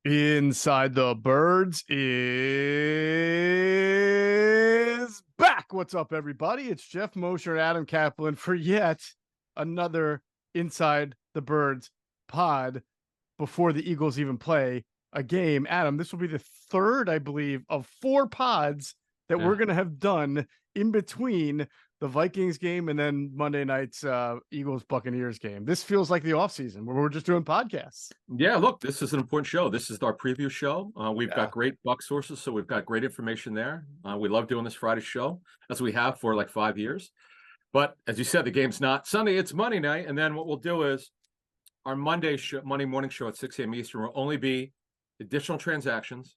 Inside the Birds is back. What's up, everybody? It's Geoff Mosher and Adam Caplan for yet another Inside the Birds pod before the Eagles even play a game. Adam, this will be the third, I believe, of 4 pods that we're going to have done in between the Vikings game and then Monday night's Eagles Buccaneers game. This feels like the offseason where we're just doing podcasts. Yeah, look, this is an important show. This is our preview show. We've got great Buck sources, so we've got great information there. We love doing this Friday show, as we have for like 5 years. But as you said, the game's not Sunday, it's Monday night. And then what we'll do is our Monday morning show at 6 a.m. Eastern will only be additional transactions,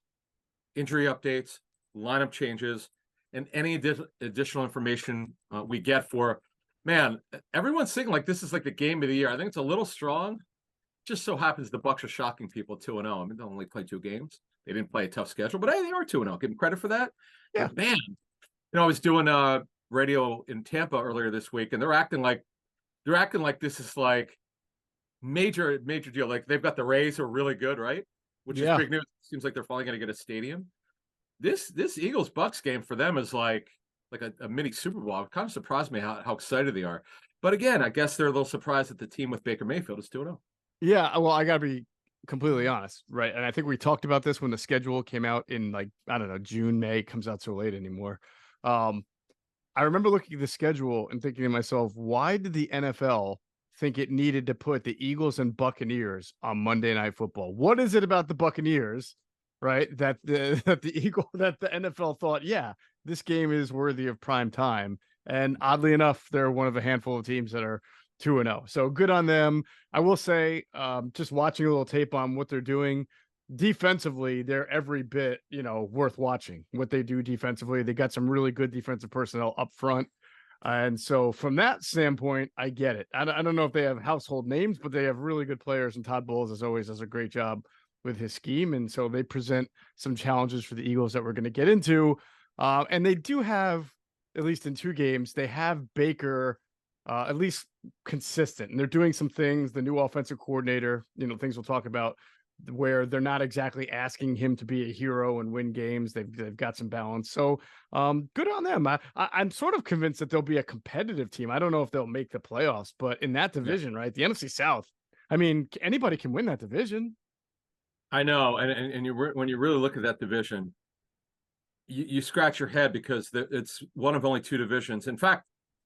injury updates, lineup changes, and any additional information we get for, man, everyone's thinking like this is like the game of the year. I think it's a little strong. Just so happens the Bucs are shocking people 2-0. I mean, they only play 2 games. They didn't play a tough schedule, but hey, they are 2-0. Give them credit for that. Yeah. But man, I was doing radio in Tampa earlier this week, and they're acting like this is like major deal. Like they've got the Rays who are really good, right? Which is big news. It seems like they're finally going to get a stadium. This Eagles Bucs game for them is like a mini Super Bowl. It kind of surprised me how excited they are. But again, I guess they're a little surprised that the team with Baker Mayfield is 2-0. Yeah, well, I got to be completely honest, right? And I think we talked about this when the schedule came out in like, I don't know, June, May, comes out so late anymore. I remember looking at the schedule and thinking to myself, why did the NFL think it needed to put the Eagles and Buccaneers on Monday Night Football? What is it about the Buccaneers, right, that the NFL thought, yeah, this game is worthy of prime time? And oddly enough, they're one of a handful of teams that are 2-0. So good on them. I will say, just watching a little tape on what they're doing defensively, they're every bit, worth watching what they do defensively. They got some really good defensive personnel up front. And so from that standpoint, I get it. I don't know if they have household names, but they have really good players. And Todd Bowles, as always, does a great job with his scheme. And so they present some challenges for the Eagles that we're going to get into. And they do have, at least in 2 games, they have Baker at least consistent, and they're doing some things. The new offensive coordinator, things we'll talk about, where they're not exactly asking him to be a hero and win games. They've got some balance. So good on them. I'm sort of convinced that they'll be a competitive team. I don't know if they'll make the playoffs, but in that division, right, the NFC South, I mean, anybody can win that division. I know, and when you really look at that division, you scratch your head because it's one of only 2 divisions. In fact,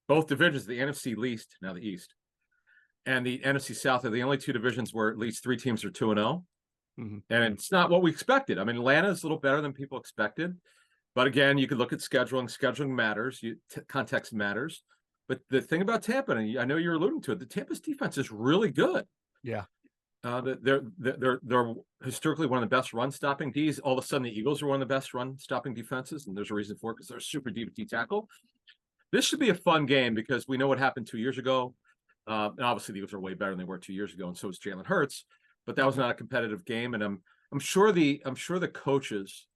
both divisions, the NFC least, now the East, and the NFC South are the only 2 divisions where at least 3 teams are 2-0. And it's not what we expected. I mean, Atlanta is a little better than people expected. But again, you could look at scheduling. Scheduling matters. Context matters. But the thing about Tampa, and I know you're alluding to it, the Tampa's defense is really good. Yeah. They're historically one of the best run-stopping Ds. All of a sudden, the Eagles are one of the best run-stopping defenses, and there's a reason for it because they're super deep D tackle. This should be a fun game because we know what happened 2 years ago. And obviously, the Eagles are way better than they were 2 years ago, and so is Jalen Hurts. But that was not a competitive game, and I'm sure the coaches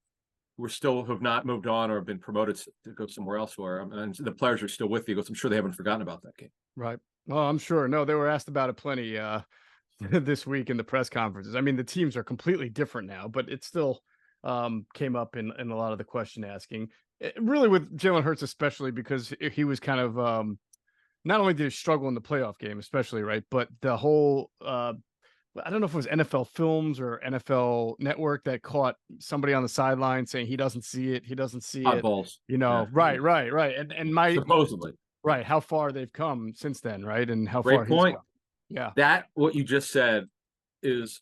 who have not moved on or have been promoted to go somewhere else, and the players are still with the Eagles. I'm sure they haven't forgotten about that game. Right. Well, I'm sure. No, they were asked about it plenty this week in the press conferences. I mean, the teams are completely different now, but it still came up in a lot of the question asking. Really with Jalen Hurts, especially because he was kind of not only did he struggle in the playoff game, especially, right, but the whole I don't know if it was NFL Films or NFL Network that caught somebody on the sideline saying he doesn't see it. He doesn't see it. Balls. Yeah. Right. And Supposedly. Right. How far they've come since then, right? And how Great far point. he's come. Yeah. That, what you just said, is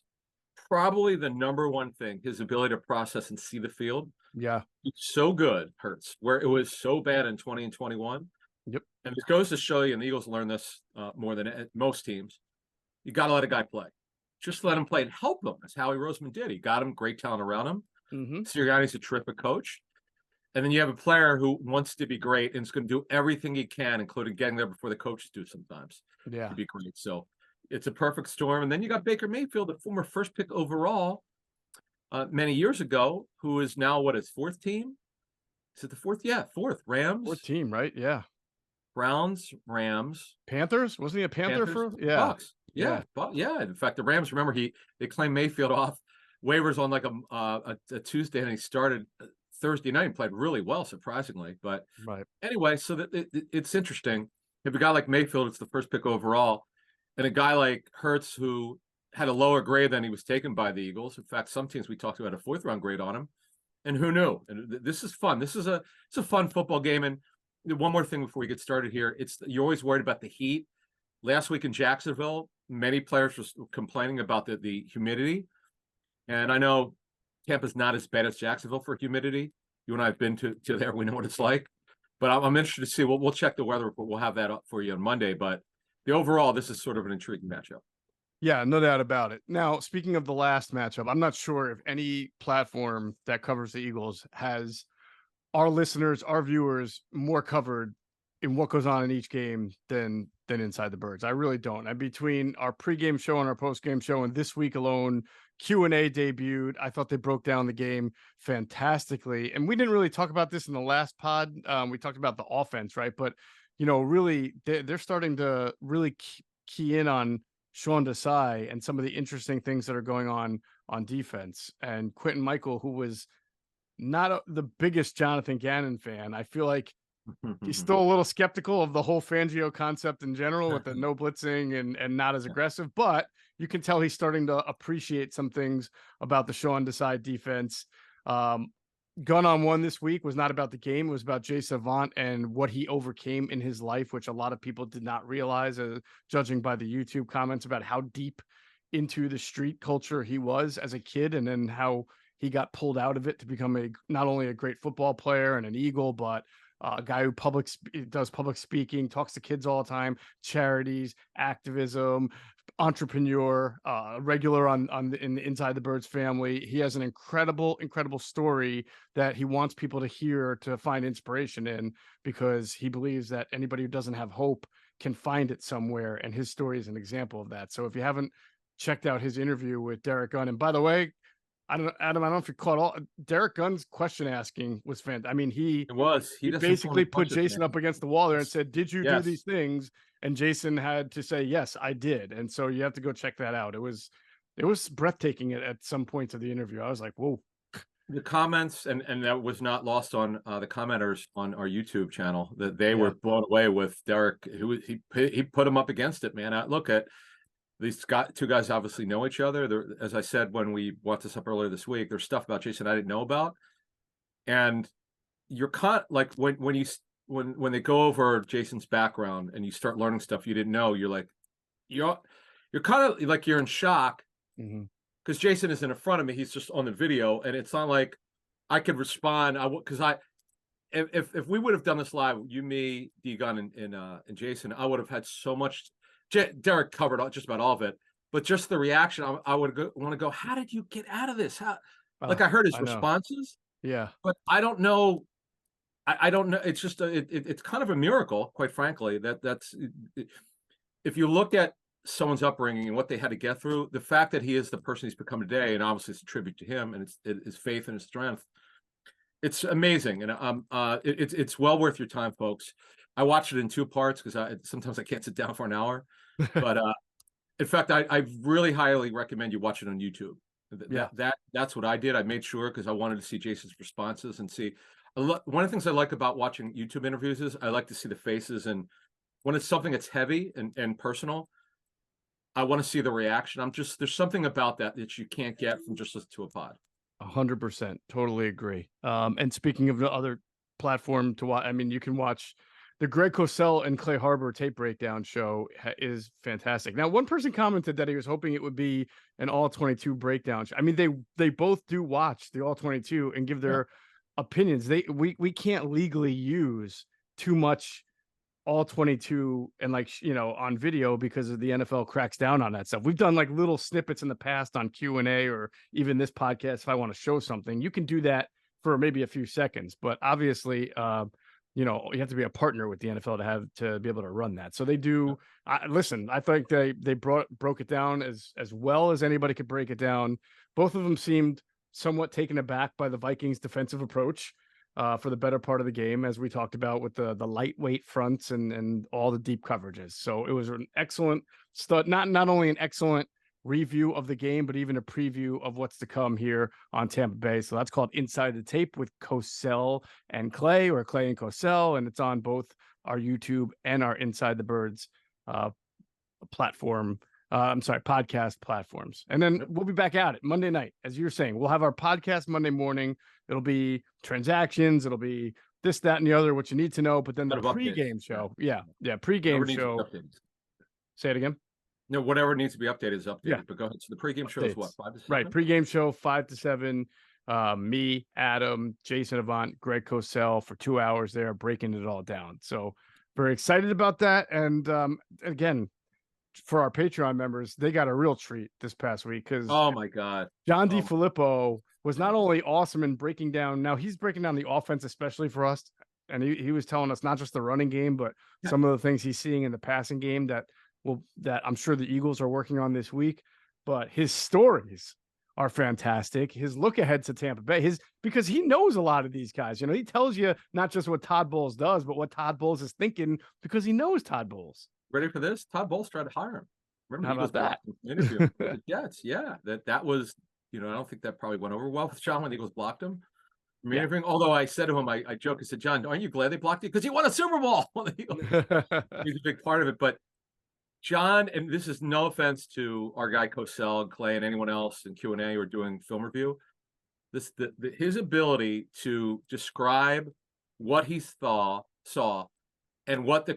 probably the number one thing, his ability to process and see the field. Yeah. He's so good, Hurts, where it was so bad in 20 and 21. Yep. And it goes to show you, and the Eagles learn this more than most teams, you got to let a guy play. Just let him play and help him. That's Howie Roseman did. He got him great talent around him. Sirianni's a terrific coach. And then you have a player who wants to be great and is going to do everything he can, including getting there before the coaches do sometimes. Yeah. To be great. So it's a perfect storm. And then you got Baker Mayfield, the former first pick overall many years ago, who is now, his 4th team? Is it the 4th? Yeah, 4th. Rams. 4th team, right? Yeah. Browns, Rams. Panthers? Wasn't he a Panther Panthers, for? Yeah. Bucks. Yeah. In fact, the Rams, remember, they claimed Mayfield off waivers on like a Tuesday, and he started Thursday night and played really well, surprisingly. But Right. anyway, so it's interesting. If a guy like Mayfield, it's the first pick overall, and a guy like Hurts, who had a lower grade than he was taken by the Eagles. In fact, some teams we talked about a 4th-round grade on him. And who knew? And this is fun. It's a fun football game. And one more thing before we get started here, you're always worried about the heat. Last week in Jacksonville, many players were complaining about the humidity. And I know Tampa's not as bad as Jacksonville for humidity. You and I have been to there. We know what it's like. But I'm interested to see. We'll check the weather report. We'll have that up for you on Monday. But the overall, this is sort of an intriguing matchup. Yeah, no doubt about it. Now, speaking of the last matchup, I'm not sure if any platform that covers the Eagles has our listeners, our viewers more covered in what goes on in each game than Inside the Birds. I really don't. And between our pregame show and our postgame show, and this week alone, Q&A debuted. I thought they broke down the game fantastically. And we didn't really talk about this in the last pod. We talked about the offense, right? But, really, they're starting to really key in on Sean Desai and some of the interesting things that are going on defense. And Quentin Michael, who was not the biggest Jonathan Gannon fan, I feel like he's still a little skeptical of the whole Fangio concept in general with the no blitzing and not as aggressive, but you can tell he's starting to appreciate some things about the Sean Desai defense. Gun on One this week was not about the game. It was about Jay Savant and what he overcame in his life, which a lot of people did not realize, judging by the YouTube comments about how deep into the street culture he was as a kid, and then how he got pulled out of it to become not only a great football player and an Eagle, but a guy who does public speaking, talks to kids all the time, charities, activism, entrepreneur, regular in the Inside the Birds family. He has an incredible story that he wants people to hear, to find inspiration in, because he believes that anybody who doesn't have hope can find it somewhere, and his story is an example of that. So if you haven't checked out his interview with Derek Gunn, and by the way, Adam, I don't know if you caught all Derek Gunn's question asking was fantastic. I mean, he basically put Jason up against the wall there and said, "Did you do these things?" And Jason had to say, "Yes, I did." And so you have to go check that out. It was breathtaking at some points of the interview. I was like, "Whoa." The comments, and that was not lost on the commenters on our YouTube channel, that they were blown away with Derek. He put him up against it, man. Look at these two guys obviously know each other. As I said when we brought this up earlier this week, there's stuff about Jason I didn't know about, and you're like when they go over Jason's background and you start learning stuff you didn't know, you're kind of like you're in shock, because Jason isn't in front of me; he's just on the video, and it's not like I could respond. If we would have done this live, you, me, D-Gun, and Jason, I would have had so much. Derek covered just about all of it, but just the reaction, I would want to go, how did you get out of this? I heard his responses, but I don't know. I don't know. It's just it's kind of a miracle, quite frankly. That's if you look at someone's upbringing and what they had to get through, the fact that he is the person he's become today, and obviously it's a tribute to him and it's his faith and his strength. It's amazing, and it's well worth your time, folks. I watched it in 2 parts because sometimes I can't sit down for an hour. But in fact, I really highly recommend you watch it on YouTube. That's what I did. I made sure, because I wanted to see Jason's responses and see. One of the things I like about watching YouTube interviews is I like to see the faces, and when it's something that's heavy and personal, I want to see the reaction. There's something about that you can't get from just listening to a pod. 100%, totally agree. And speaking of the other platform to watch, I mean, you can watch the Greg Cosell and Clay Harbor tape breakdown show is fantastic. Now, one person commented that he was hoping it would be an all 22 breakdown show. I mean, they both do watch the all 22 and give their opinions. We can't legally use too much all 22 and on video, because of the NFL cracks down on that stuff. We've done like little snippets in the past on Q&A, or even this podcast. If I want to show something, you can do that for maybe a few seconds, but obviously, you have to be a partner with the NFL to be able to run that. So they do. Listen, I think they broke it down as well as anybody could break it down. Both of them seemed somewhat taken aback by the Vikings' defensive approach for the better part of the game, as we talked about with the lightweight fronts and all the deep coverages. So it was an excellent not only an excellent review of the game, but even a preview of what's to come here on Tampa Bay. So that's called Inside the Tape with Cosell and Clay, or Clay and Cosell, and it's on both our YouTube and our Inside the Birds platform. Podcast platforms. And then we'll be back at it Monday night. As you're saying, we'll have our podcast Monday morning. It'll be transactions. It'll be this, that, and the other, what you need to know. But then the pregame show. Yeah. Pregame show. Say it again. No, whatever needs to be updated is updated. Yeah. But go ahead. So the pregame show is what, 5 to 7? Right. Pregame show 5 to 7. Me, Adam, Jason Avant, Greg Cosell for 2 hours there, breaking it all down. So very excited about that. And again, for our Patreon members, they got a real treat this past week because oh my God, John DiFilippo was not only awesome in breaking down. Now he's breaking down the offense, especially for us, and he was telling us not just the running game, but some of the things he's seeing in the passing game that I'm sure the Eagles are working on this week. But his stories are fantastic. His look ahead to Tampa Bay, because he knows a lot of these guys. He tells you not just what Todd Bowles does, but what Todd Bowles is thinking, because he knows Todd Bowles. Ready for this? Todd Bowles tried to hire him. Remember, how about that interview with the Jets? Yeah, that was, I don't think that probably went over well with John when the Eagles blocked him. Although I said to him, I joked, I said, John, aren't you glad they blocked you? Because he won a Super Bowl. He's a big part of it. But John, and this is no offense to our guy Cosell and Clay and anyone else in Q&A or doing film review, his ability to describe what he saw and what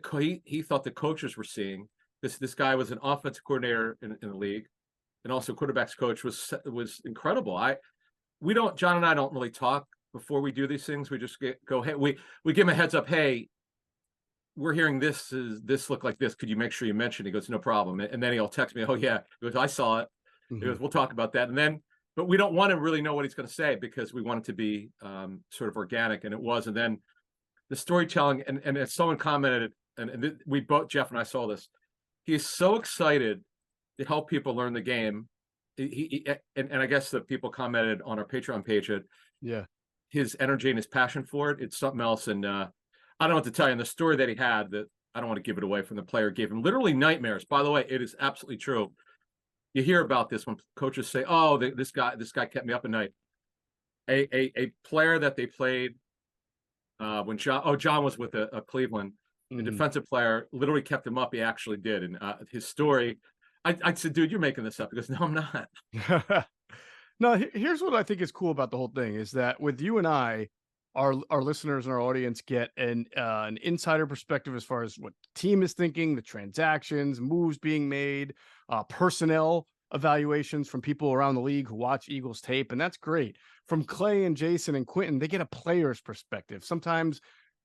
he thought the coaches were seeing. This guy was an offensive coordinator in the league, and also quarterbacks coach, was incredible. John and I don't really talk before we do these things. We just go, hey, we give him a heads up. Hey, we're hearing this look like this. Could you make sure you mention it? He goes, no problem. And then he'll text me, oh yeah. He goes, I saw it. He goes, we'll talk about that. And then, but we don't want to really know what he's going to say because we want it to be sort of organic, and it was. And then the storytelling, and as someone commented, and we both, Geoff and I saw this, he is so excited to help people learn the game. And I guess that people commented on our Patreon page his energy and his passion for it. It's something else. And I don't know what to tell you. And the story that he had, that I don't want to give it away from the player, gave him literally nightmares. By the way, it is absolutely true. You hear about this when coaches say, oh, this guy kept me up at night. A player that they played when John was with a Cleveland, the defensive player literally kept him up. He actually did. And his story, I said, dude, you're making this up. He goes, no, I'm not. No, here's what I think is cool about the whole thing is that with you and I, our listeners and our audience get an insider perspective as far as what the team is thinking, the transactions, moves being made, personnel evaluations from people around the league who watch Eagles tape. And that's great. From Clay and Jason and Quentin, they get a player's perspective. Sometimes,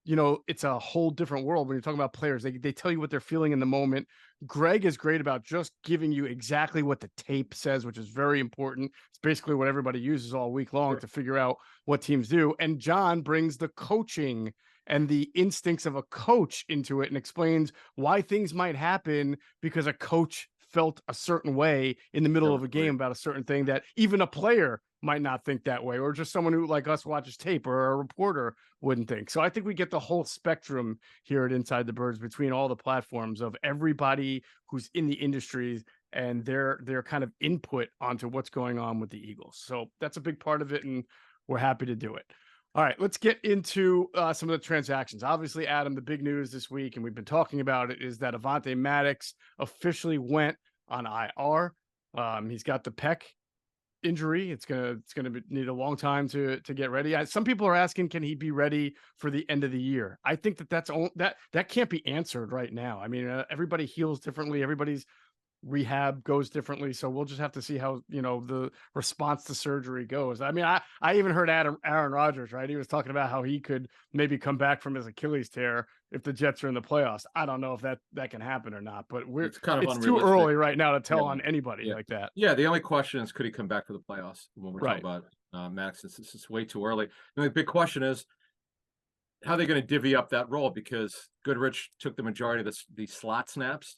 it's a whole different world when you're talking about players. They tell you what they're feeling in the moment. Greg is great about just giving you exactly what the tape says, which is very important. It's basically what everybody uses all week long to figure out what teams do. And John brings the coaching and the instincts of a coach into it and explains why things might happen because a coach felt a certain way in the middle of a game about a certain thing that even a player might not think that way, or just someone who like us watches tape or a reporter wouldn't think. So I think we get the whole spectrum here at Inside the Birds between all the platforms of everybody who's in the industry and their kind of input onto what's going on with the Eagles. So that's a big part of it, and we're happy to do it. All right, let's get into some of the transactions. Obviously, Adam, the big news this week, and we've been talking about it, is that Avonte Maddox officially went on IR. He's got the pec injury. It's gonna need a long time to get ready. Some people are asking, can he be ready for the end of the year? I think that can't be answered right now. I mean, everybody heals differently. Everybody's rehab goes differently, so we'll just have to see how the response to surgery goes. I mean, I even heard Aaron Rodgers, right? He was talking about how he could maybe come back from his Achilles tear if the Jets are in the playoffs. I don't know if that can happen or not, but it's too early right now to tell on anybody like that. Yeah, the only question is, could he come back for the playoffs when we're talking about Max? This is way too early. And the big question is, how are they going to divvy up that role? Because Goodrich took the majority of the slot snaps.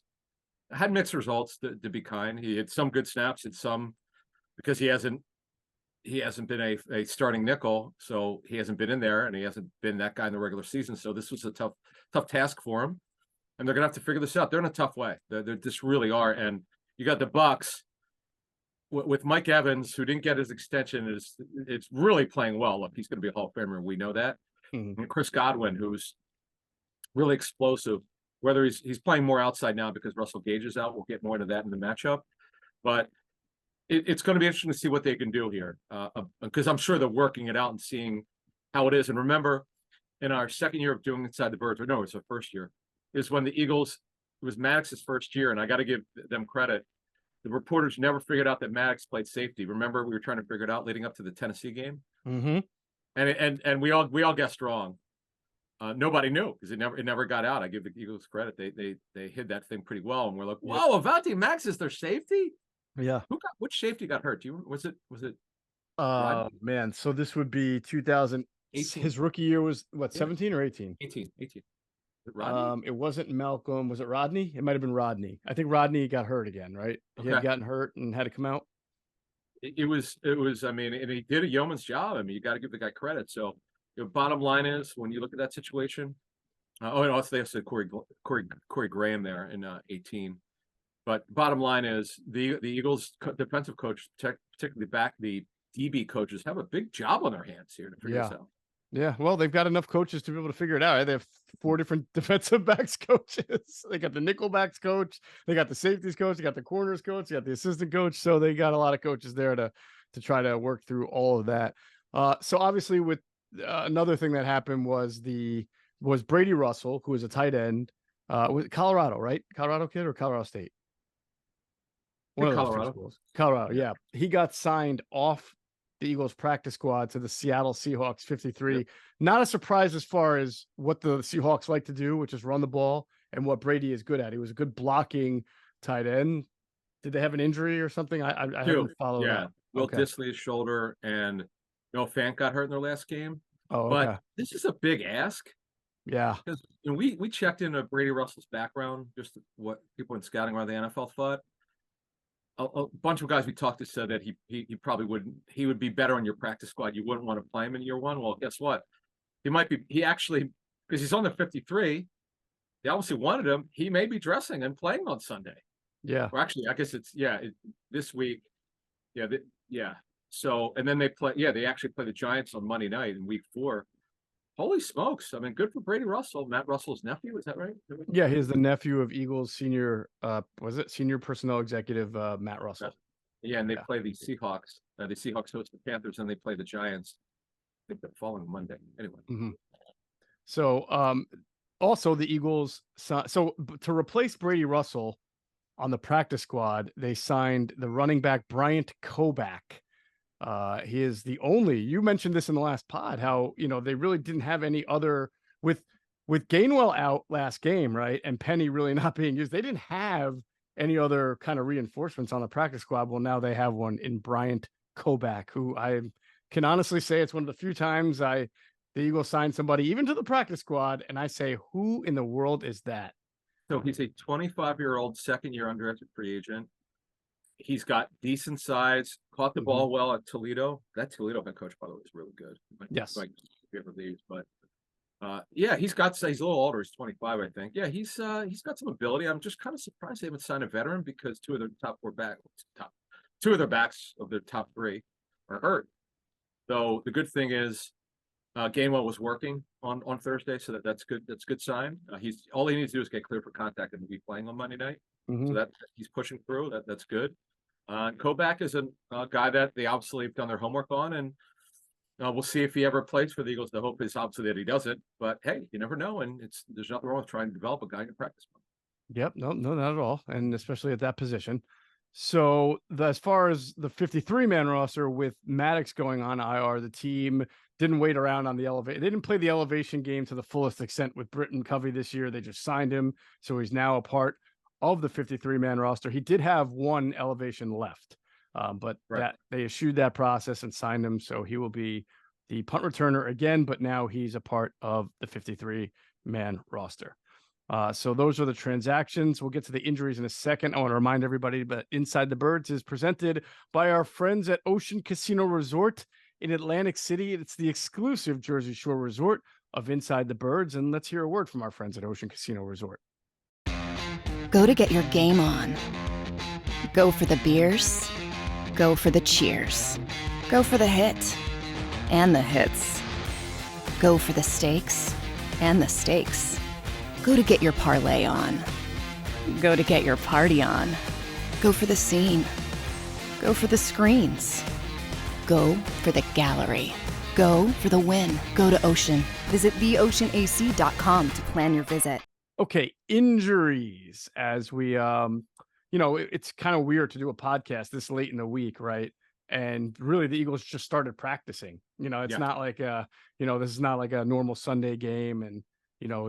Had mixed results, to be kind. He had some good snaps and some, because he hasn't been a starting nickel, so he hasn't been in there, and he hasn't been that guy in the regular season. So this was a tough task for him, and they're gonna have to figure this out. They're in a tough way. They just really are. And you got the Bucs, with Mike Evans, who didn't get his extension, it's really playing well. Look, he's going to be a Hall of Famer. We know that. Mhm. And Chris Godwin, who's really explosive. Whether he's playing more outside now because Russell Gage is out, we'll get more into that in the matchup. But it's going to be interesting to see what they can do here, because I'm sure they're working it out and seeing how it is. And remember, in our second year of doing Inside the Birds, or no, it's our first year, is when the Eagles, it was Maddox's first year, and I got to give them credit. The reporters never figured out that Maddox played safety. Remember, we were trying to figure it out leading up to the Tennessee game, and we all guessed wrong. Nobody knew because it never got out. I give the Eagles credit; they hid that thing pretty well, and we're like, "Whoa, Avante Max is their safety." Yeah. Which safety got hurt? Was it Man, so this would be 2000. 18. His rookie year was what, 17 or 18? 18. Rodney? It wasn't Malcolm. Was it Rodney? It might have been Rodney. I think Rodney got hurt again, right? He had gotten hurt and had to come out. It was. I mean, and he did a yeoman's job. I mean, you got to give the guy credit. So, bottom line is when you look at that situation. And also they said Corey Graham there in 18. But bottom line is the Eagles defensive coach, particularly the DB coaches, have a big job on their hands here to figure this out. Yeah, well, they've got enough coaches to be able to figure it out. Right? They have 4 different defensive backs coaches. They got the nickel backs coach. They got the safeties coach. They got the corners coach. They got the assistant coach. So they got a lot of coaches there to try to work through all of that. So obviously, with another thing that happened was Brady Russell, who was a tight end, was Colorado, right? Colorado kid or Colorado State? One of those two schools. Colorado, yeah. He got signed off the Eagles practice squad to the Seattle Seahawks 53. Yep. Not a surprise as far as what the Seahawks like to do, which is run the ball, and what Brady is good at. He was a good blocking tight end. Did they have an injury or something? I haven't followed that. Will Dissly's shoulder, and Noah Fant got hurt in their last game. Oh, but this is a big ask. Yeah. Because we checked into Brady Russell's background, just what people in scouting around the NFL thought. A bunch of guys we talked to said that he probably wouldn't. He would be better on your practice squad. You wouldn't want to play him in year one. Well, guess what? He actually, because he's on the 53. They obviously wanted him. He may be dressing and playing on Sunday. Yeah. Or actually, I guess it's this week. Yeah. So and then they play. Yeah, they actually play the Giants on Monday night in week 4. Holy smokes. I mean, good for Brady Russell, Matt Russell's nephew. Is that right? Yeah, he's the nephew of Eagles senior, senior personnel executive, Matt Russell. Yeah, and they play the Seahawks. The Seahawks host the Panthers, and they play the Giants. I think the following Monday. Anyway. Mm-hmm. So, also the Eagles, so to replace Brady Russell on the practice squad, they signed the running back Bryant Koback. He is the only, you mentioned this in the last pod, how, they really didn't have any other with Gainwell out last game, right? And Penny really not being used. They didn't have any other kind of reinforcements on the practice squad. Well, now they have one in Bryant Koback, who I can honestly say it's one of the few times the Eagles signed somebody even to the practice squad. And I say, who in the world is that? So he's a 25-year-old second-year undrafted free agent. He's got decent size, caught the ball well at Toledo. That Toledo head coach, by the way, is really good. Yes. Like these, but he's a little older. He's 25, I think. Yeah, he's got some ability. I'm just kind of surprised they haven't signed a veteran because two of their backs of their top 3 are hurt. So the good thing is Gainwell was working on Thursday, so that's good. That's a good sign. All he needs to do is get cleared for contact and be playing on Monday night. So that he's pushing through. That's good. Koback is a guy that they obviously have done their homework on, and we'll see if he ever plays for the Eagles. The hope is obviously that he doesn't, but hey, you never know, and there's nothing wrong with trying to develop a guy in practice. Yep, no, not at all, and especially at that position. So as far as the 53-man roster with Maddox going on IR, the team didn't wait around on the elevation. They didn't play the elevation game to the fullest extent with Britton Covey this year. They just signed him, so he's now a part of the 53-man roster. He did have one elevation left, but that they eschewed that process and signed him. So he will be the punt returner again, but now he's a part of the 53-man roster. So those are the transactions. We'll get to the injuries in a second. I want to remind everybody that Inside the Birds is presented by our friends at Ocean Casino Resort in Atlantic City. It's the exclusive Jersey Shore resort of Inside the Birds. And let's hear a word from our friends at Ocean Casino Resort. Go to get your game on. Go for the beers. Go for the cheers. Go for the hit and the hits. Go for the stakes and the stakes. Go to get your parlay on. Go to get your party on. Go for the scene. Go for the screens. Go for the gallery. Go for the win. Go to Ocean. Visit theoceanac.com to plan your visit. Okay, injuries. As we, it's kind of weird to do a podcast this late in the week, right? And really, the Eagles just started practicing. It's not like this is not like a normal Sunday game, and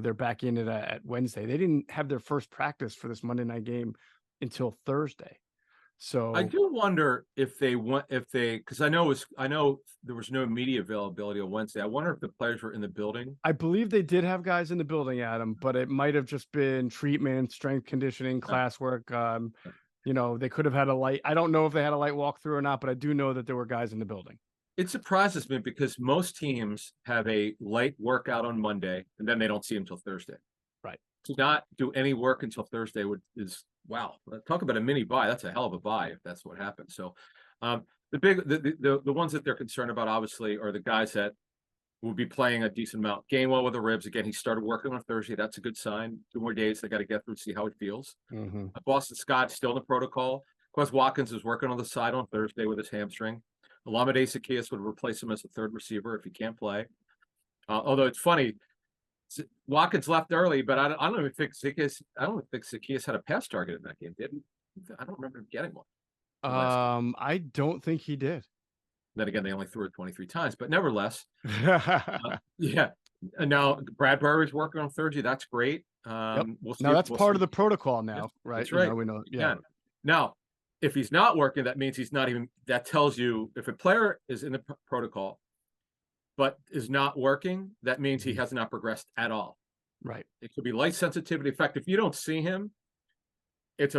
they're back in it at Wednesday. They didn't have their first practice for this Monday night game until Thursday. So I do wonder if because I know there was no media availability on Wednesday. I wonder if the players were in the building. I believe they did have guys in the building, Adam, but it might have just been treatment, strength conditioning, classwork. They could have had a light. I don't know if they had a light walkthrough or not, but I do know that there were guys in the building. It surprises me because most teams have a light workout on Monday and then they don't see them until Thursday. Right. To not do any work until Thursday is wow. Talk about a mini buy. That's a hell of a buy if that's what happens. So the ones that they're concerned about obviously are the guys that will be playing a decent amount. Gainwell with the ribs. Again, he started working on Thursday. That's a good sign. 2 more days they got to get through to see how it feels. Mm-hmm. Boston Scott still in the protocol. Quez Watkins is working on the side on Thursday with his hamstring. Olamide Zaccheaus would replace him as a third receiver if he can't play. Although it's funny, Watkins left early, but I don't even think Zaccheaus had a pass target in that game, did he? I don't remember him getting one. I don't think he did. Then again, they only threw it 23 times, but nevertheless, yeah. And now Bradbury's working on Thursday. That's great. Yep. We'll see. Now that's part of the protocol now, right? That's right. We know. Yeah. Now, if he's not working, that means he's not even. That tells you if a player is in the protocol, but is not working, that means he has not progressed at all. Right. It could be light sensitivity. In fact, if you don't see him, if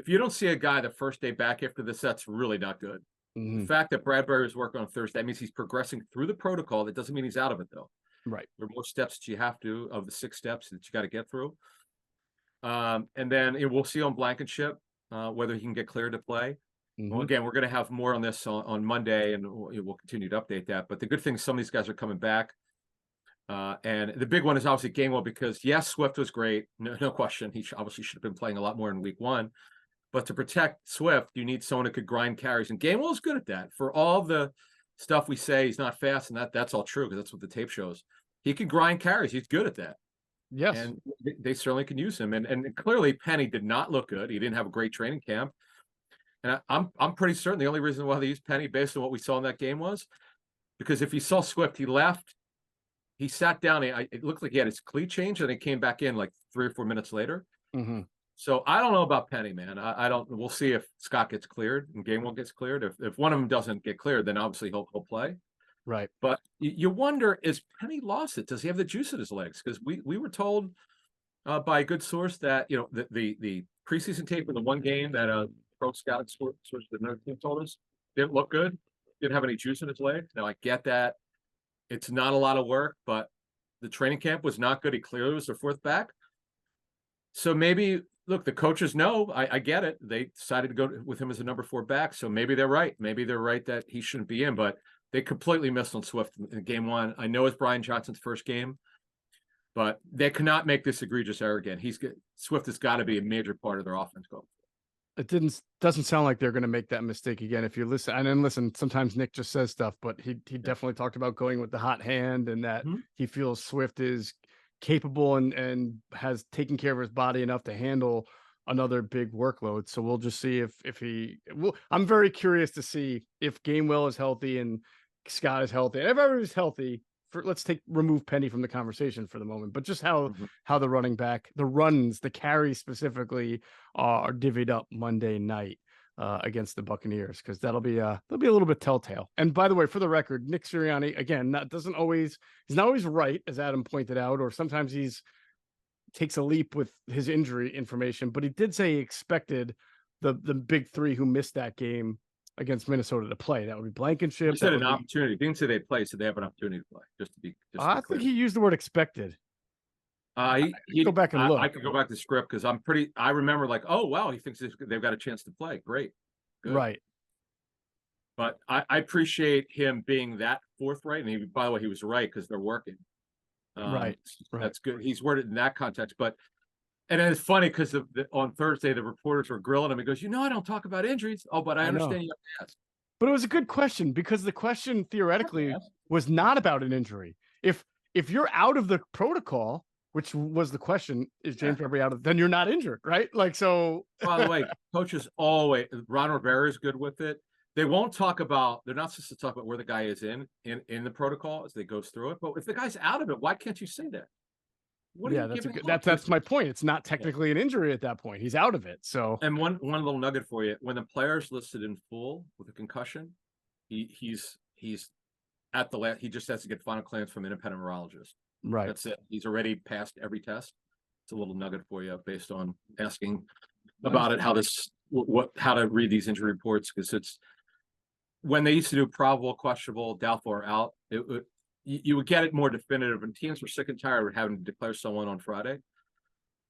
you don't see a guy the first day back after this, that's really not good. Mm-hmm. The fact that Bradbury is working on Thursday, that means he's progressing through the protocol. That doesn't mean he's out of it, though. Right. There are more steps that you have to, of the 6 steps that you got to get through. And then we'll see on Blankenship whether he can get cleared to play. Mm-hmm. Well, again, we're going to have more on this on Monday, and we'll continue to update that. But the good thing is some of these guys are coming back. And the big one is obviously Gainwell because, yes, Swift was great. No question. He obviously should have been playing a lot more in week 1. But to protect Swift, you need someone who could grind carries. And Gainwell is good at that. For all the stuff we say he's not fast, and that's all true because that's what the tape shows. He can grind carries. He's good at that. Yes. And they certainly can use him. And clearly Penny did not look good. He didn't have a great training camp. And I'm pretty certain the only reason why they used Penny based on what we saw in that game was because if you saw Swift, he left, he sat down. It looked like he had his cleat changed and he came back in like 3 or 4 minutes later. Mm-hmm. So I don't know about Penny, man. I don't. We'll see if Scott gets cleared and Gainwell gets cleared. If one of them doesn't get cleared, then obviously he'll play. Right. But you wonder, is Penny lost it? Does he have the juice in his legs? Because we were told by a good source that the preseason tape in the one game that pro scouting source that another team told us didn't look good. Didn't have any juice in his legs. Now I get that it's not a lot of work, but the training camp was not good. He clearly was their 4th back. So maybe. Look, the coaches know. I get it. They decided to go with him as a number 4 back. So maybe they're right. Maybe they're right that he shouldn't be in. But they completely missed on Swift in game 1. I know it's Brian Johnson's first game, but they cannot make this egregious error again. Swift has got to be a major part of their offense going. It doesn't sound like they're going to make that mistake again. If you listen, and then listen, sometimes Nick just says stuff, but he definitely talked about going with the hot hand and that he feels Swift is capable and has taken care of his body enough to handle another big workload. So we'll just see if he will. I'm very curious to see if Gainwell is healthy and Scott is healthy. And if everybody's healthy, let's remove Penny from the conversation for the moment, but just how the running back, the runs, the carries specifically are divvied up Monday night against the Buccaneers, because that'll be a little bit telltale. And by the way, for the record, Nick Sirianni, again, he's not always right, as Adam pointed out, or sometimes takes a leap with his injury information, but he did say he expected the big 3 who missed that game against Minnesota to play. That would be Blankenship. He said an opportunity. He didn't say they play, so they have an opportunity to play. Just to be I think he used the word expected. Go back and look. I could go back to the script because I remember like, oh wow, he thinks they've got a chance to play. Great. Good. Right. But I appreciate him being that forthright. And by the way, he was right because they're working. Right. That's good. He's worded in that context. And it's funny because on Thursday, the reporters were grilling him. He goes, I don't talk about injuries. Oh, but I know. understand you have to ask. But it was a good question because the question theoretically was not about an injury. If you're out of the protocol, which was the question, is James Bradbury out of? Then you're not injured, right? Like so. By the way, coaches always. Ron Rivera is good with it. They won't talk about. They're not supposed to talk about where the guy is in the protocol as they go through it. But if the guy's out of it, why can't you say that? That's my point. It's not technically an injury at that point. He's out of it. So, and one little nugget for you: when the player's listed in full with a concussion, he's at the last. He just has to get final clearance from an independent neurologist. Right. That's it. He's already passed every test. It's a little nugget for you based on asking about it. How to read these injury reports, because it's when they used to do probable, questionable, doubtful, or out. You would get it more definitive, and teams were sick and tired of having to declare someone on Friday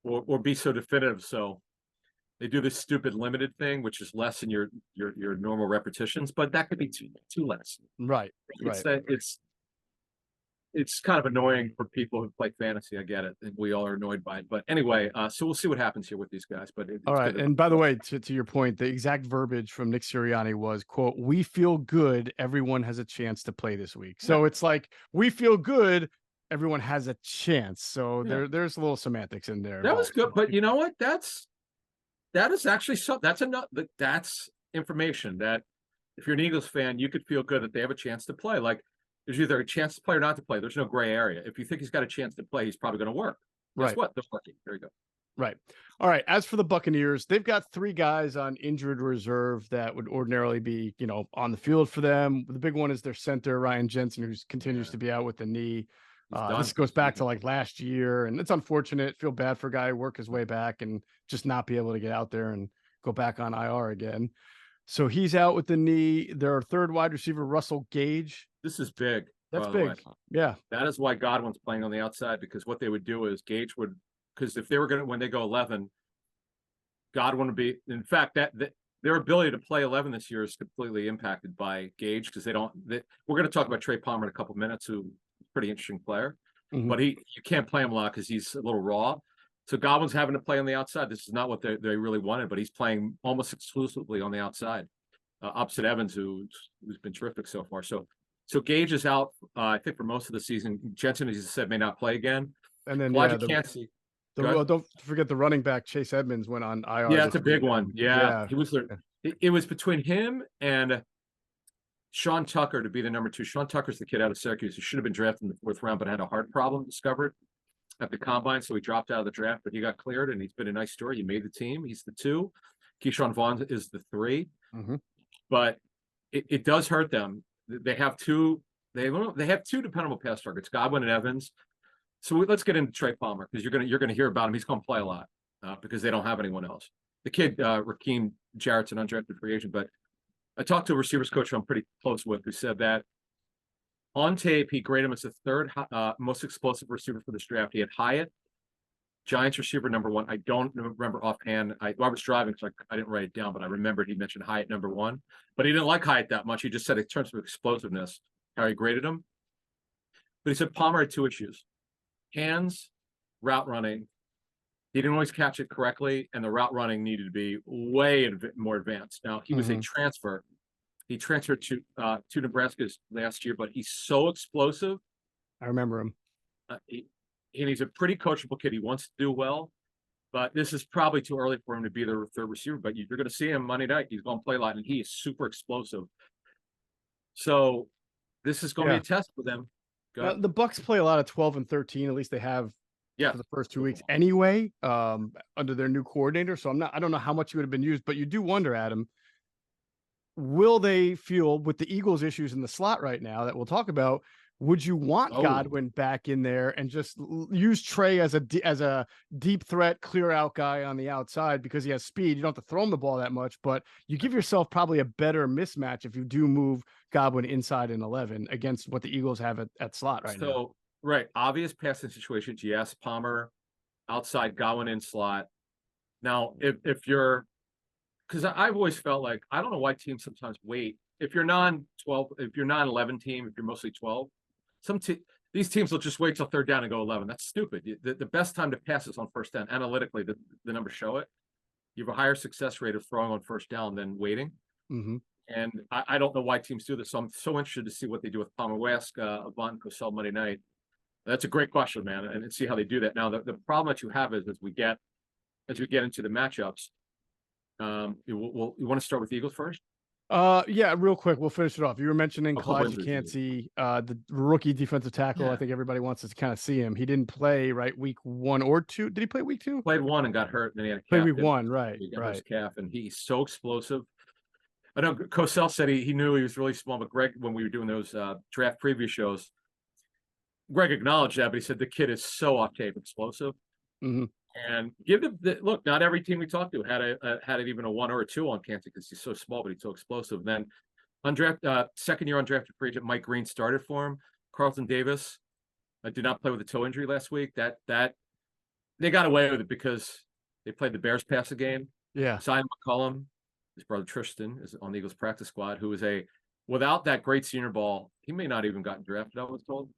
or be so definitive. So they do this stupid limited thing, which is less than your normal repetitions, but that could be too less. Right. It's kind of annoying for people who play fantasy. I get it. And we all are annoyed by it. But anyway, so we'll see what happens here with these guys. But all right. And by the way, to your point, the exact verbiage from Nick Sirianni was, quote, "We feel good. Everyone has a chance to play this week." So it's like, we feel good. Everyone has a chance. So there's a little semantics in there. That was good. But you know what? That is actually that's information that if you're an Eagles fan, you could feel good that they have a chance to play. Like, there's either a chance to play or not to play. There's no gray area. If you think he's got a chance to play, he's probably going to work. Guess what? They're working. There you go. Right. All right. As for the Buccaneers, they've got 3 guys on injured reserve that would ordinarily be, on the field for them. The big one is their center, Ryan Jensen, who continues to be out with the knee. This goes back to like last year, and it's unfortunate. Feel bad for a guy who work his way back and just not be able to get out there and go back on IR again. So he's out with the knee. Their third wide receiver, Russell Gage. This is big. That's big. Yeah. That is why Godwin's playing on the outside, because what they would do is Gage would, because if they were when they go 11, Godwin would be, in fact, that their ability to play 11 this year is completely impacted by Gage, because we're going to talk about Trey Palmer in a couple minutes, who's a pretty interesting player, but you can't play him a lot because he's a little raw. So Godwin's having to play on the outside. This is not what they really wanted, but he's playing almost exclusively on the outside, opposite Evans, who's been terrific so far. So Gage is out, I think, for most of the season. Jensen, as you said, may not play again. And then don't forget the running back, Chase Edmonds, went on IR. Yeah, it's a big one. Yeah. He was there. It was between him and Sean Tucker to be the number 2. Sean Tucker's the kid out of Syracuse who should have been drafted in the 4th round, but had a heart problem discovered at the combine, so he dropped out of the draft. But he got cleared, and he's been a nice story. He made the team. He's the 2. Keyshawn Vaughn is the 3. But it does hurt them. They have 2. They have 2 dependable pass targets, Godwin and Evans. So let's get into Trey Palmer, because you're gonna hear about him. He's gonna play a lot because they don't have anyone else. The kid Rakeem Jarrett's an undrafted free agent, but I talked to a receivers coach who I'm pretty close with, who said that on tape he graded him as the 3rd most explosive receiver for this draft. He had Hyatt, Giants receiver number 1. I don't remember offhand. I was driving, so I didn't write it down, but I remembered he mentioned Hyatt number 1. But he didn't like Hyatt that much. He just said in terms of explosiveness, how he graded him. But he said Palmer had 2 issues: hands, route running. He didn't always catch it correctly, and the route running needed to be way more advancted. Now, he was a transfer. He transferred to Nebraska last year, but he's so explosive. I remember him. And he's a pretty coachable kid. He wants to do well, but this is probably too early for him to be the 3rd receiver. But you're going to see him Monday night. He's going to play a lot, and he is super explosive. So this is going to be a test for them. The Bucs play a lot of 12 and 13. At least they have for the first 2 weeks anyway, under their new coordinator. So I don't know how much he would have been used, but you do wonder, Adam, will they feel with the Eagles' issues in the slot right now that we'll talk about? Would you want Godwin back in there and just use Trey as a deep threat, clear out guy on the outside because he has speed? You don't have to throw him the ball that much, but you give yourself probably a better mismatch if you do move Godwin inside in 11 against what the Eagles have at slot right now. Right. Obvious passing situations. Yes. Palmer outside, Godwin in slot. Now, if you're, because I've always felt like, I don't know why teams sometimes wait if you're non-12, if you're non-11 team, if you're mostly 12, these teams will just wait till third down and go 11. That's stupid. The best time to pass is on first down. Analytically, the numbers show it. You have a higher success rate of throwing on first down than waiting. Mm-hmm. And I don't know why teams do this. So I'm so interested to see what they do with Palmer. We ask Avant and Cosell Monday night. That's a great question, man, and see how they do that. Now, the problem that you have is as we get into the matchups, you want to start with the Eagles first? Yeah, real quick, we'll finish it off. You were mentioning Elijah Cansey, the rookie defensive tackle. Yeah. I think everybody wants to kind of see him. He didn't play right week 1 or 2. Did he play week 2? Played 1 and got hurt, and then he had a calf. Played week 1, right? He got right. his calf, and he's so explosive. I know Cosell said he knew he was really small, but Greg, when we were doing those draft preview shows, Greg acknowledged that, but he said the kid is so off-tape explosive. Mm-hmm. And give the look. Not every team we talked to had even a 1 or a 2 on Cansey because he's so small, but he's so explosive. And then second year undrafted free agent Mike Green started for him. Carlton Davis did not play with a toe injury last week. That they got away with it because they played the Bears passing game. Yeah. Zion McCollum, his brother Tristan, is on the Eagles practice squad, who is without that great senior ball, he may not even gotten drafted, I was told.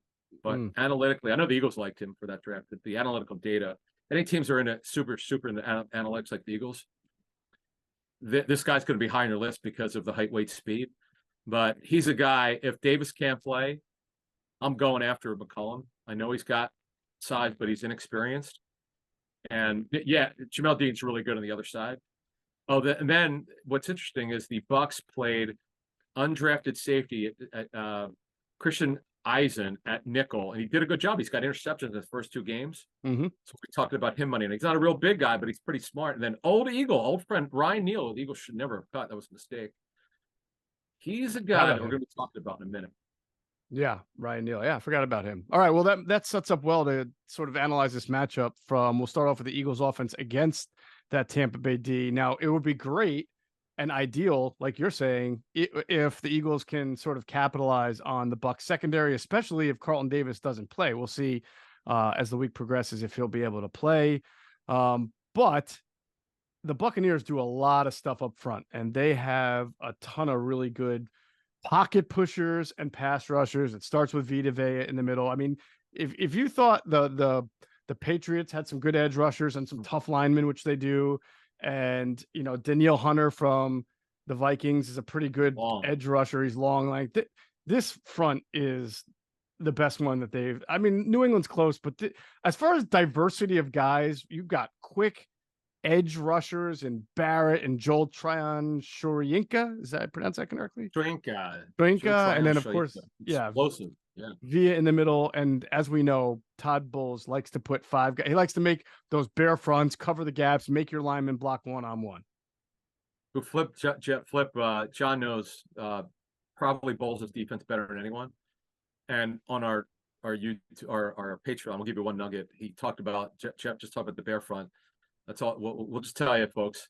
But analytically, I know the Eagles liked him for that draft, but the analytical data, any teams are in it super in the analytics like the Eagles, this guy's going to be high on your list because of the height, weight, speed. But he's a guy, if Davis can't play, I'm going after McCollum. I know he's got size, but he's inexperienced. And yeah, Jamel Dean's really good on the other side. And then what's interesting is the Bucs played undrafted safety at Christian Eisen at nickel, and he did a good job. He's got interceptions in his first 2 games. Mm-hmm. So we talked about him Monday night. He's not a real big guy, but he's pretty smart. And then old friend Ryan Neal, the Eagles should never have cut. That was a mistake. He's a guy that we're going to be talking about in a minute. Yeah, Ryan Neal. Yeah, I forgot about him. All right, well, that sets up well to sort of analyze this matchup we'll start off with the Eagles offense against that Tampa Bay D. Now, it would be great and ideal, like you're saying, if the Eagles can sort of capitalize on the Bucs secondary, especially if Carlton Davis doesn't play. We'll see as the week progresses if he'll be able to play. But the Buccaneers do a lot of stuff up front, and they have a ton of really good pocket pushers and pass rushers. It starts with Vita Vea in the middle. I mean, if you thought the Patriots had some good edge rushers and some tough linemen, which they do, and Danielle Hunter from the Vikings is a pretty good edge rusher. He's long. Like this front is the best one that New England's close, but as far as diversity of guys, you've got quick edge rushers and Barrett and Joel Shoryinka. Is that I pronounce that correctly? Shoyinka. And then of course, explosive. Yeah. Via in the middle. And as we know, Todd Bowles likes to put 5 guys. He likes to make those bare fronts, cover the gaps, make your linemen block 1-on-1. Who John knows probably Bowles' defense better than anyone. And on our Patreon, we'll give you one nugget. He talked about Geoff just talked about the bare front. That's all. We'll just tell you, folks.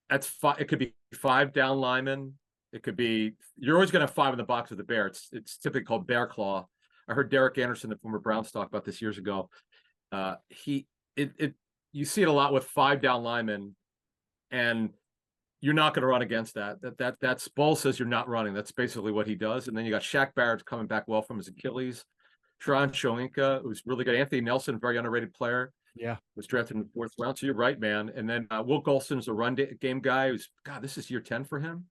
That's 5. It could be 5 down linemen. It could be you're always going to have 5 in the box with the bear. It's typically called bear claw. I heard Derek Anderson, the former Browns, talk about this years ago. You see it a lot with 5 down linemen, and you're not going to run against that. That's Bowles says you're not running. That's basically what he does. And then you got Shaq Barrett coming back well from his Achilles. Sharon Shoyinka, who's really good. Anthony Nelson, very underrated player. Yeah, was drafted in the 4th round. So you're right, man. And then Will Golston's a run game guy. This is year 10 for him.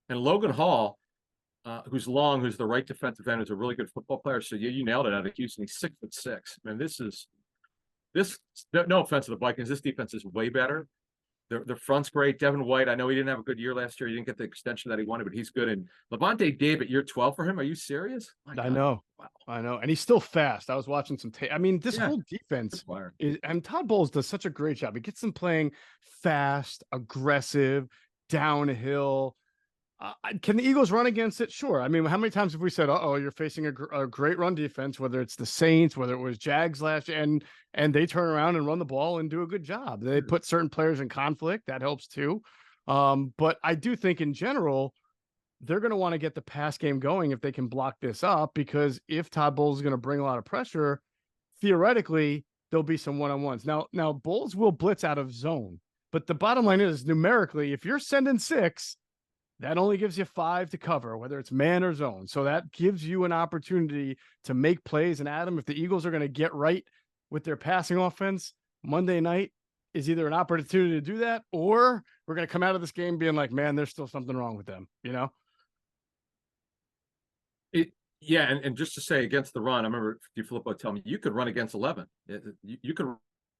And Logan Hall, who's the right defensive end, is a really good football player. So you nailed it out of Houston. He's 6'6". Man, this no offense to the Vikings. This defense is way better. The front's great. Devin White, I know he didn't have a good year last year. He didn't get the extension that he wanted, but he's good. And Levante David, year 12 for him. Are you serious? I know. Wow. I know. And he's still fast. I was watching some tape. I mean, this whole defense and Todd Bowles does such a great job. He gets them playing fast, aggressive, downhill. Can the Eagles run against it? Sure. I mean, how many times have we said, you're facing a great run defense, whether it's the Saints, whether it was Jags last year, and they turn around and run the ball and do a good job. They put certain players in conflict. That helps too. But I do think in general, they're going to want to get the pass game going if they can block this up, because if Todd Bowles is going to bring a lot of pressure, theoretically, there'll be some one-on-ones. Now Bowles will blitz out of zone, but the bottom line is numerically, if you're sending 6, that only gives you 5 to cover, whether it's man or zone. So that gives you an opportunity to make plays. And Adam, if the Eagles are going to get right with their passing offense, Monday night is either an opportunity to do that, or we're going to come out of this game being like, man, there's still something wrong with them, you know? Yeah, and just to say against the run, I remember DiFilippo telling me you could run against 11. You could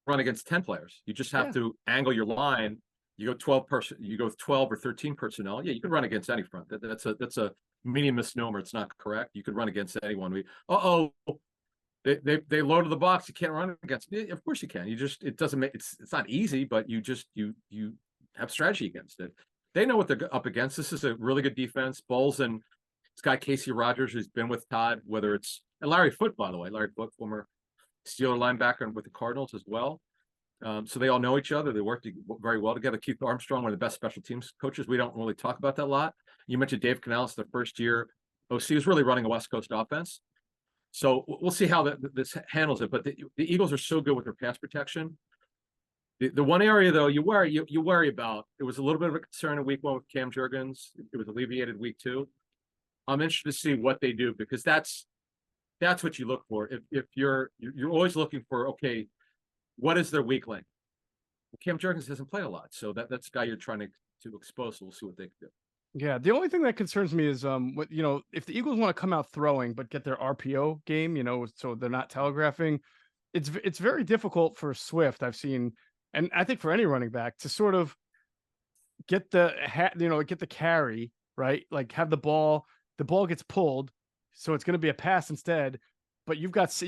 run against 10 players. You just have to angle your line. You go 12 you go with 12 or 13 personnel. Yeah, you could run against any front. That's a medium misnomer. It's not correct. You could run against anyone. They loaded the box. You can't run against me. Of course you can. It doesn't make it's not easy, but you have strategy against it. They know what they're up against. This is a really good defense. Bowles and this guy Casey Rogers, who's been with Todd, whether it's and Larry Foote, by the way, Larry Foote, former Steeler linebacker with the Cardinals as well. So they all know each other. They work very well together. Keith Armstrong, one of the best special teams coaches. We don't really talk about that a lot. You mentioned Dave Canales, the first year OC, was really running a West Coast offense. So we'll see how this handles it. But the Eagles are so good with their pass protection. The one area, though, you worry about, it was a little bit of a concern in week 1 with Cam Jurgens. It was alleviated week 2. I'm interested to see what they do, because that's what you look for. If you're always looking for, okay, what is their weak link? Well, Cam Jurgens hasn't played a lot, so that's the guy you're trying to expose. So we'll see what they can do. Yeah, the only thing that concerns me is if the Eagles want to come out throwing but get their RPO game, so they're not telegraphing, it's very difficult for Swift, I've seen, and I think for any running back, to sort of get the carry, right? Like have the ball gets pulled, so it's going to be a pass instead. But you've got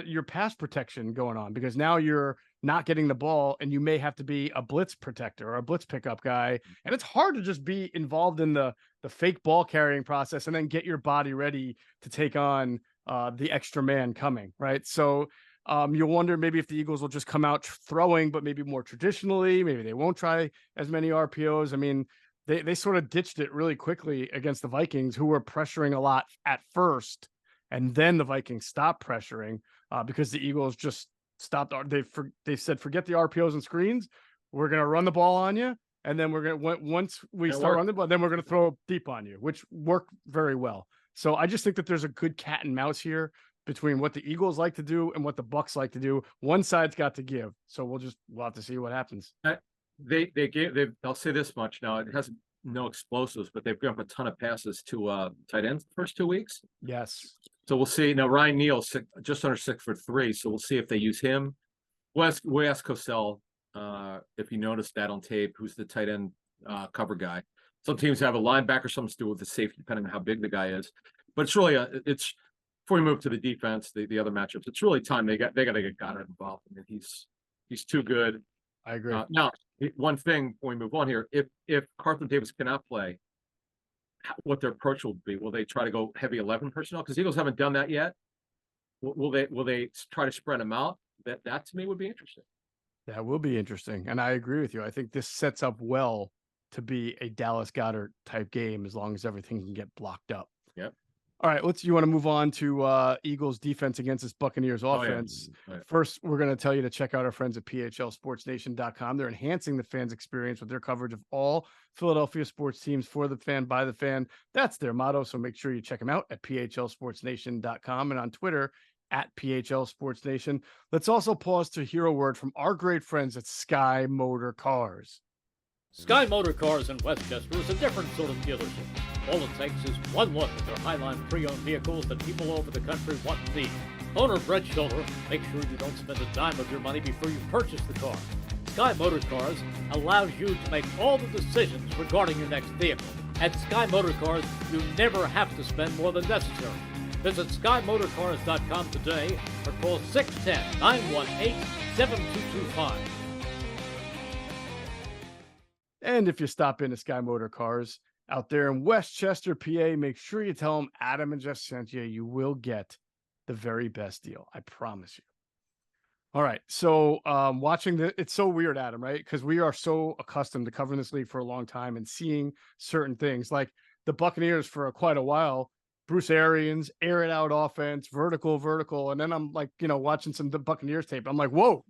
your pass protection going on, because now you're not getting the ball, and you may have to be a blitz protector or a blitz pickup guy. And it's hard to just be involved in the fake ball carrying process and then get your body ready to take on the extra man coming, right? So you wonder maybe if the Eagles will just come out throwing, but maybe more traditionally. Maybe they won't try as many RPOs. I mean, they sort of ditched it really quickly against the Vikings, who were pressuring a lot at first. And then the Vikings stopped pressuring because the Eagles just stopped. They said, forget the RPOs and screens. We're going to run the ball on you. And then once we start running the ball, then we're going to throw deep on you, which worked very well. So I just think that there's a good cat and mouse here between what the Eagles like to do and what the Bucs like to do. One side's got to give. So we'll have to see what happens. I'll say this much now. It has no explosives, but they've given up a ton of passes to tight ends the first 2 weeks. Yes. So we'll see. Now Ryan Neal's just under 6'3", so we'll see if they use him. We asked Cosell if you noticed that on tape, who's the tight end cover guy. Some teams have a linebacker, some to do with the safety, depending on how big the guy is. But it's really it's before we move to the defense, the other matchups. It's really time they got to get Goddard involved. I mean, he's too good. I agree. Now, one thing before we move on here, if Carlton Davis cannot play, what their approach will be? Will they try to go heavy 11 personnel? Because Eagles haven't done that yet. Will they try to spread them out? That to me would be interesting. That will be interesting, and I agree with you. I think this sets up well to be a Dallas Goedert type game, as long as everything can get blocked up. Yep. All right, you want to move on to Eagles defense against this Buccaneers offense. Oh, yeah. First, we're going to tell you to check out our friends at phlsportsnation.com. They're enhancing the fans' experience with their coverage of all Philadelphia sports teams, for the fan, by the fan. That's their motto, so make sure you check them out at phlsportsnation.com and on Twitter at phlsportsnation. Let's also pause to hear a word from our great friends at Sky Motor Cars. Sky Motor Cars in Westchester is a different sort of dealership. All it takes is one look at their Highline pre-owned vehicles that people over the country want and need. Owner Brett Schiller, make sure you don't spend a dime of your money before you purchase the car. Sky Motor Cars allows you to make all the decisions regarding your next vehicle. At Sky Motor Cars, you never have to spend more than necessary. Visit SkyMotorCars.com today or call 610-918-7225. And if you stop into Sky Motor Cars out there in Westchester, PA, make sure you tell them Adam and Jeff sent you. You will get the very best deal. I promise you. All right. So watching it's so weird, Adam, right? Because we are so accustomed to covering this league for a long time and seeing certain things like the Buccaneers for quite a while. Bruce Arians, air it out offense, vertical. And then I'm like, watching some of the Buccaneers tape. I'm like, whoa,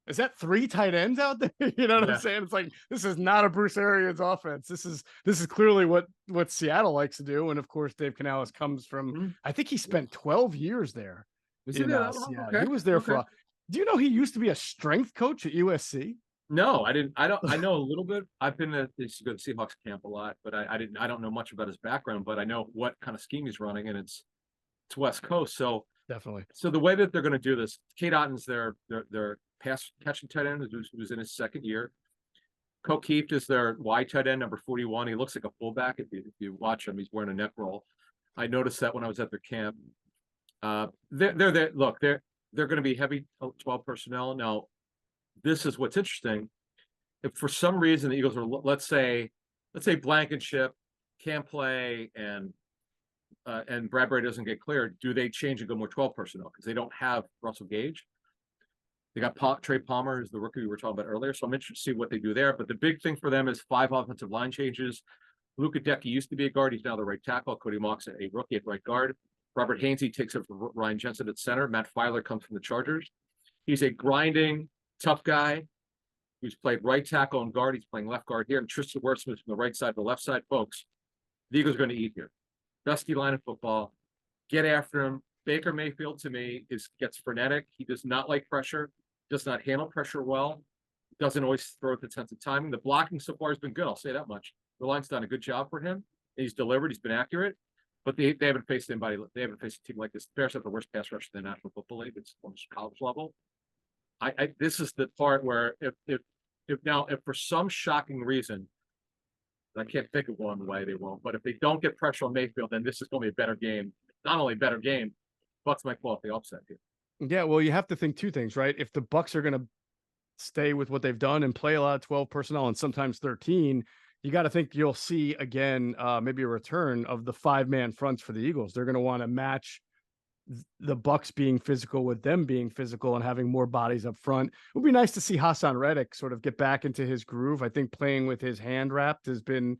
is that 3 tight ends out there? You know what Yeah. I'm saying? It's like, this is not a Bruce Arians offense. This is clearly what Seattle likes to do. And of course, Dave Canales comes from, Mhm. I think he spent 12 years there Is in it that long? Seattle. Okay. He was there for Okay. do you know he used to be a strength coach at USC? No, I didn't. I know a little bit. I've been to this good Seahawks camp a lot, but I don't know much about his background, but I know what kind of scheme he's running, and it's West Coast. So Definitely. the way that they're going to do this, Kate Otton's their pass catching tight end who's in his second year. Keeft is their wide tight end, number 41. He looks like a fullback if you watch him. He's wearing a neck roll. I noticed that when I was at their camp. They're going to be heavy 12 personnel. Now, this is what's interesting. If for some reason the Eagles are, let's say Blankenship can't play and Bradbury doesn't get cleared, do they change and go more 12 personnel because they don't have Russell Gage? They got Trey Palmer, who's the rookie we were talking about earlier. So I'm interested to see what they do there. But the big thing for them is 5 offensive line changes. Luka Decky used to be a guard. He's now the right tackle. Cody Mox, a rookie at right guard. Robert Hainsey takes it from Ryan Jensen at center. Matt Filer comes from the Chargers. He's a grinding, tough guy who's played right tackle and guard. He's playing left guard here. And Tristan Wirfs from the right side to the left side. Folks, the Eagles are going to eat here. Dusty line of football. Get after him. Baker Mayfield, to me, gets frenetic. He does not like pressure. Does not handle pressure well. Doesn't always throw at the sense of timing. The blocking so far has been good. I'll say that much. The line's done a good job for him. He's delivered. He's been accurate. But they haven't faced anybody. They haven't faced a team like this. The Bears have the worst pass rush in the National Football League. It's almost college level. This is the part where if for some shocking reason, I can't think of one way they won't, but if they don't get pressure on Mayfield, then this is going to be a better game. Not only a better game, Bucs might pull off the upset here. Yeah, well, you have to think 2 things, right? If the Bucs are going to stay with what they've done and play a lot of 12 personnel and sometimes 13, you got to think you'll see again, maybe a return of the 5-man fronts for the Eagles. They're going to want to match the Bucs being physical with them being physical and having more bodies up front. It would be nice to see Hassan Reddick sort of get back into his groove. I think playing with his hand wrapped has been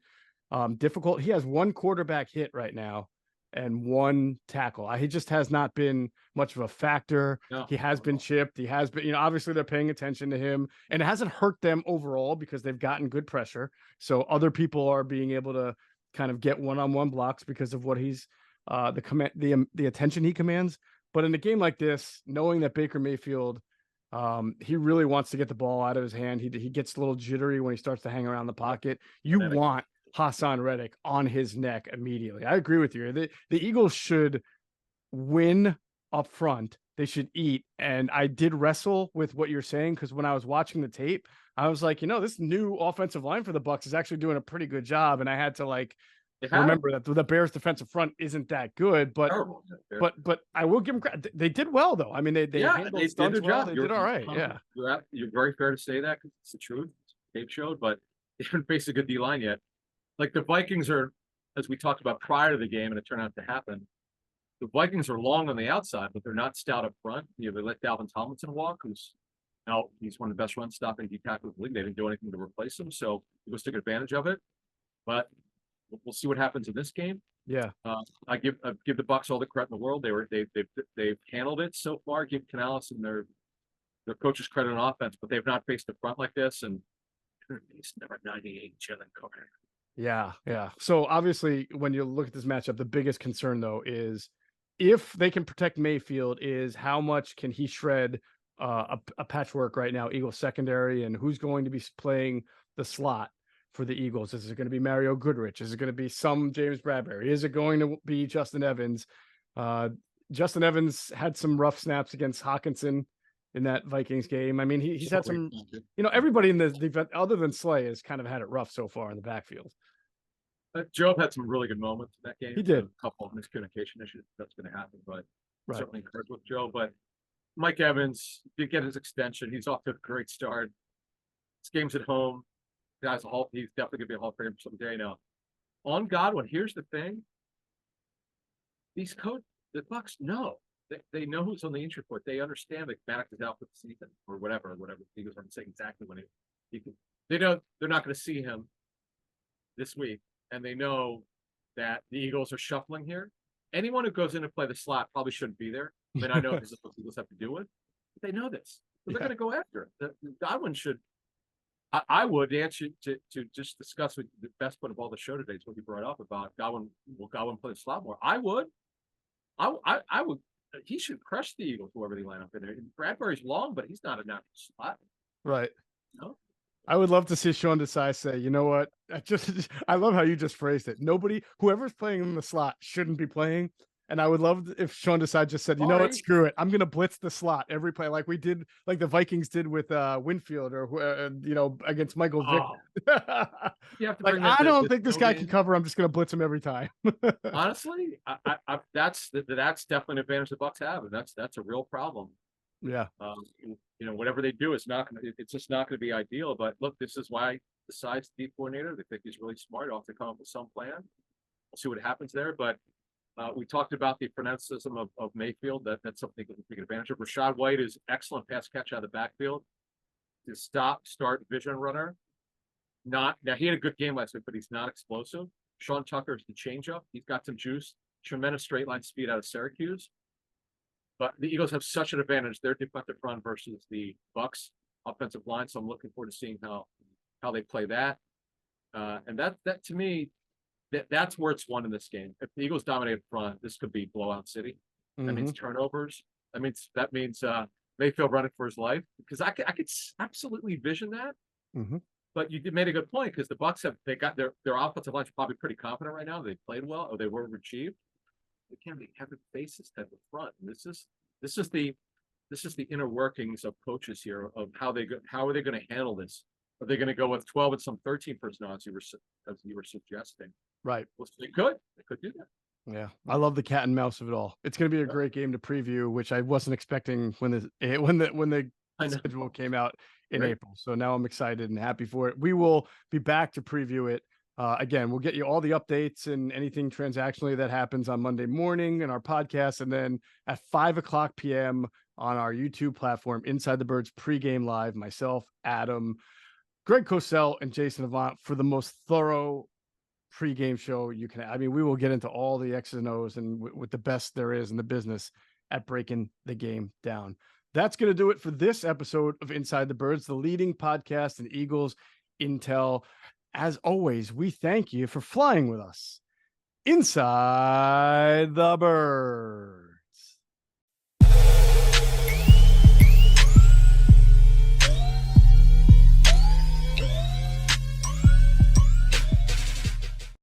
difficult. He has 1 quarterback hit right now and 1 tackle. He just has not been much of a factor. No, he has been chipped. He has been, obviously they're paying attention to him, and it hasn't hurt them overall because they've gotten good pressure. So other people are being able to kind of get one-on-one blocks because of what he's the attention he commands. But in a game like this, knowing that Baker Mayfield, he really wants to get the ball out of his hand. He gets a little jittery when he starts to hang around the pocket. You want Hassan Reddick on his neck immediately. I agree with you. The Eagles should win up front. They should eat. And I did wrestle with what you're saying because when I was watching the tape, I was like, this new offensive line for the Bucs is actually doing a pretty good job. And I had to remember that the Bears defensive front isn't that good, but I will give them credit. They did well though. I mean, they handled stunts well. They did all right. Yeah. You're very fair to say that because it's the truth. Tape showed, but they haven't faced a good D line yet. Like the Vikings are, as we talked about prior to the game, and it turned out to happen. The Vikings are long on the outside, but they're not stout up front. They let Dalvin Tomlinson walk, he's one of the best run stopping D tackles in the league. They didn't do anything to replace him, so he was taking advantage of it. But we'll see what happens in this game. Yeah, I give the Bucs all the credit in the world. They've handled it so far. Give Canales and their coaches credit on offense, but they've not faced the front like this. And he's number 98, Jalen Carter. Yeah. So obviously, when you look at this matchup, the biggest concern though is if they can protect Mayfield, is how much can he shred a patchwork right now, Eagles secondary, and who's going to be playing the slot for the Eagles? Is it going to be Mario Goodrich? Is it going to be some James Bradbury? Is it going to be Justin Evans? Justin Evans had some rough snaps against Hawkinson in that Vikings game. I mean, he's had some, everybody in the defense other than Slay has kind of had it rough so far in the backfield. Geoff had some really good moments in that game. He did. A couple of miscommunication issues. That's going to happen, but certainly encouraged with Joe. But Mike Evans did get his extension. He's off to a great start. This game's at home. He's definitely going to be a Hall of Famer someday now. On Godwin, here's the thing. The Bucs know. They know who's on the injury report. They understand that Maddox is out for the season or whatever. The Eagles aren't saying exactly when he can. They know they're not going to see him this week, and they know that the Eagles are shuffling here. Anyone who goes in to play the slot probably shouldn't be there. I mean, I know this is what the Eagles have to do with, but they know this. But they're going to go after it. Godwin should. I would answer to just discuss with the best part of all the show today is what you brought up about Godwin. Will Godwin play the slot more? I would. I would. He should crush the Eagles, whoever they line up in there. Bradbury's long, but he's not a natural slot. Right. No. I would love to see Sean Desai say, you know what? I love how you just phrased it. Whoever's playing in the slot shouldn't be playing. And I would love if Sean Desai just said, you know what, screw it. I'm going to blitz the slot every play like we did, like the Vikings did with Winfield or, against Michael Vick. You have to like, I don't think this guy can cover. I'm just going to blitz him every time. Honestly, that's definitely an advantage the Bucs have. And that's a real problem. Yeah. Whatever they do, it's just not going to be ideal. But look, this is why Desai's the coordinator. They think he's really smart. Off to come up with some plan. We'll see what happens there. But we talked about the fanaticism of Mayfield. That's something to take advantage of. Rashad White is excellent pass catch out of the backfield. His start vision runner. Now he had a good game last week, but he's not explosive. Sean Tucker is the changeup. He's got some juice. Tremendous straight line speed out of Syracuse. But the Eagles have such an advantage. Their defensive front versus the Bucs offensive line. So I'm looking forward to seeing how they play that. And that to me, that's where it's won in this game. If the Eagles dominate front, this could be blowout city. That means turnovers. That means Mayfield running for his life. Because I could absolutely vision that. But you made a good point because the Bucs got their offensive line probably pretty confident right now. They played well or they were achieved. They can't be heavy faces type of front. And this is the inner workings of coaches here of how are they going to handle this? Are they going to go with 12 and some 13 personnel as you were suggesting? Right. Well, they could do that. Yeah, I love the cat and mouse of it all. It's going to be a great game to preview, which I wasn't expecting when the schedule came out in April. So now I'm excited and happy for it. We will be back to preview it. Again, we'll get you all the updates and anything transactionally that happens on Monday morning in our podcast. And then at 5:00 p.m. on our YouTube platform, Inside the Birds pregame live, myself, Adam, Greg Cosell, and Jason Avant for the most thorough pregame show you can. We will get into all the X's and O's and with the best there is in the business at breaking the game down. That's going to do it for this episode of Inside the Birds, the leading podcast in Eagles intel. As always, we thank you for flying with us inside the bird.